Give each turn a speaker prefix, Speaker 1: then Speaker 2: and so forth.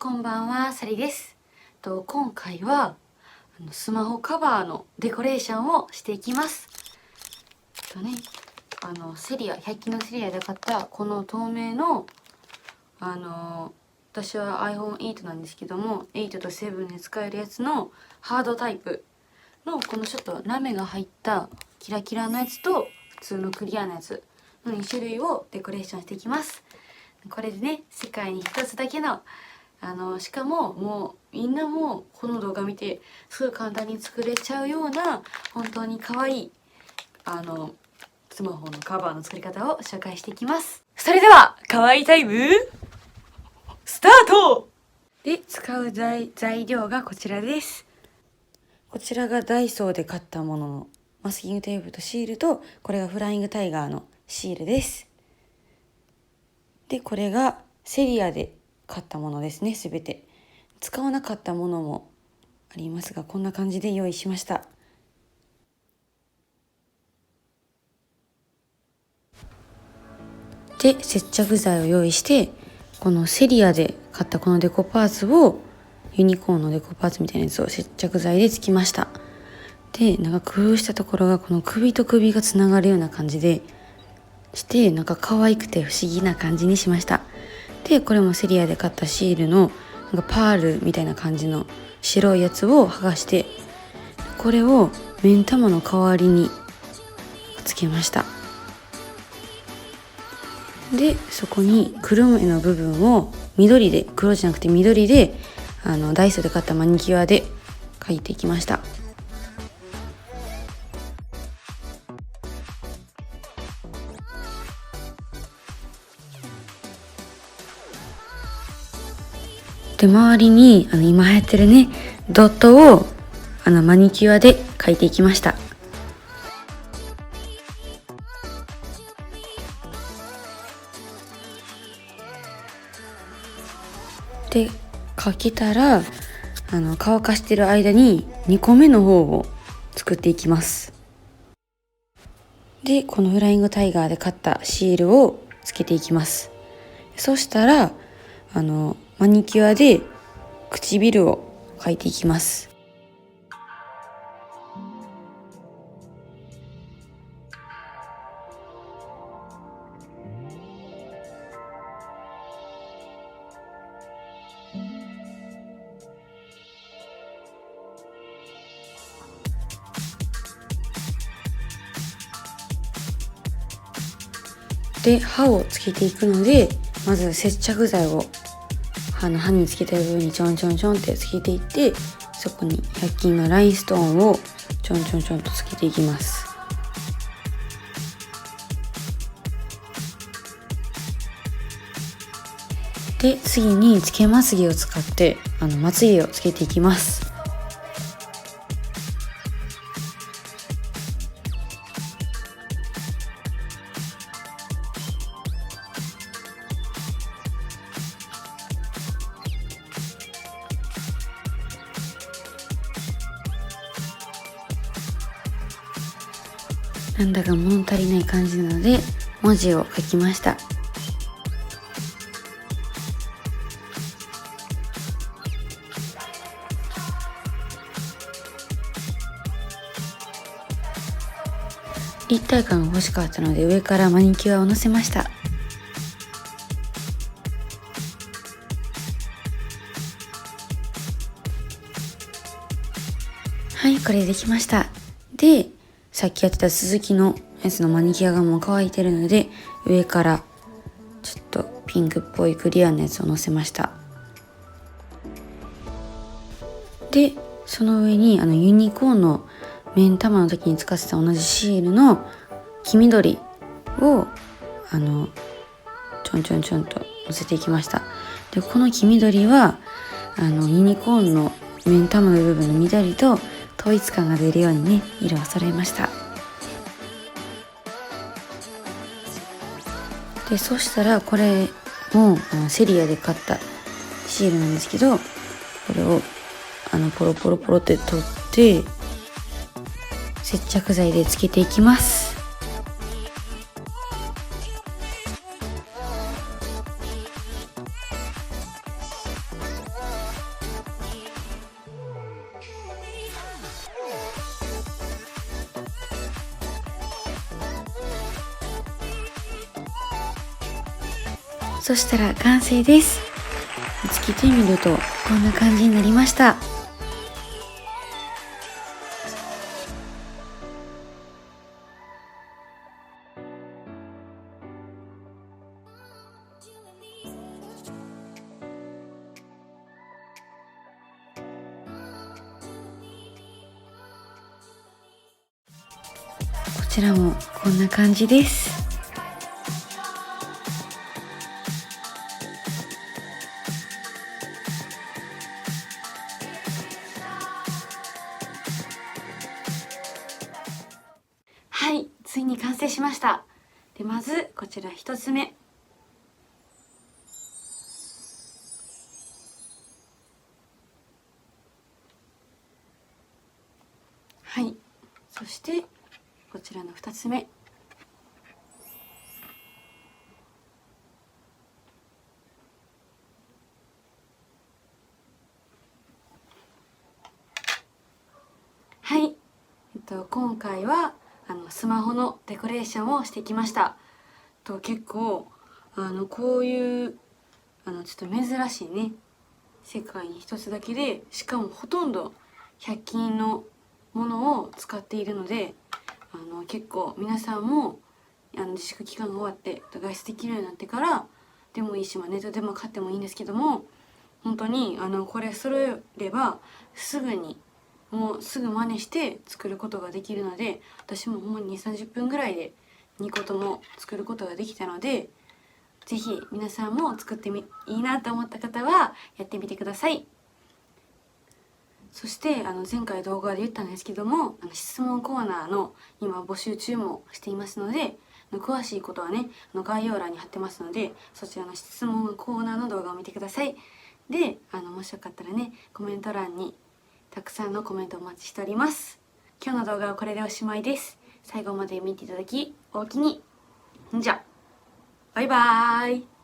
Speaker 1: こんばんは、サリです。今回はスマホカバーのデコレーションをしていきます。100均のセリアで買ったこの透明の私は iPhone8 なんですけども、8と7で使えるやつのハードタイプのこのちょっとラメが入ったキラキラのやつと普通のクリアなやつの2種類をデコレーションしていきます。これでね、世界に一つだけのしかももうみんなもこの動画見てすぐ簡単に作れちゃうような本当に可愛いスマホのカバーの作り方を紹介していきます。それでは可愛いタイムスタートで、使う材料がこちらです。こちらがダイソーで買ったもののマスキングテープとシールと、これがフライングタイガーのシールです。で、これがセリアで買ったものですね。すべて使わなかったものもありますが、こんな感じで用意しました。で、接着剤を用意して、このセリアで買ったこのデコパーツを、ユニコーンのデコパーツみたいなやつを接着剤でつきました。で、なんか工夫したところがこの首と首がつながるような感じでして、なんか可愛くて不思議な感じにしました。で、これもセリアで買ったシールのなんかパールみたいな感じの白いやつを剥がして、これを目ん玉の代わりにつけました。で、そこに黒目の部分を緑で、黒じゃなくて緑でダイソーで買ったマニキュアで描いていきました。で、周りに今流行ってるねドットをマニキュアで描いていきました。で、描けたら乾かしてる間に2個目の方を作っていきます。で、このフライングタイガーで買ったシールをつけていきます。そしたらマニキュアで唇を描いていきます。で、歯をつけていくので、まず接着剤を歯につけた部分にちょんちょんちょんってつけていって、そこに100均のラインストーンをちょんちょんちょんとつけていきます。で、次につけまつげを使ってまつげをつけていきます。なんだか物足りない感じなので文字を書きました。立体感が欲しかったので上からマニキュアをのせました。はい、これできました。で、さっきやってた続きのやつのマニキュアがもう乾いてるので、上からちょっとピンクっぽいクリアなやつをのせました。で、その上にユニコーンの目ん玉の時に使ってた同じシールの黄緑をちょんちょんちょんとのせていきました。で、この黄緑はユニコーンの目ん玉の部分の緑と統一感が出るようにね、色を揃えました。で、そしたらこれもセリアで買ったシールなんですけど、これをポロポロポロって取って接着剤でつけていきます。そしたら完成です。つけてみるとこんな感じになりました。こちらもこんな感じです。はい、ついに完成しました。でまずこちら1つ目。はい、そしてこちらの2つ目。はい、今回はスマホのデコレーションをしてきました。結構こういうちょっと珍しいね、世界に一つだけで、しかもほとんど100均のものを使っているので、結構皆さんも自粛期間が終わって外出できるようになってからでもいいし、ネットでも買ってもいいんですけども、本当にこれ揃えればもうすぐ真似して作ることができるので、私もほんまに2、30分ぐらいで2個とも作ることができたので、ぜひ皆さんも作っていいなと思った方はやってみてください。そして前回動画で言ったんですけども、質問コーナーの今募集中もしていますので、詳しいことはね概要欄に貼ってますので、そちらの質問コーナーの動画を見てください。でもしよかったらね、コメント欄にたくさんのコメントお待ちしております。今日の動画はこれでおしまいです。最後まで見ていただきおおきに。じゃバイバーイ。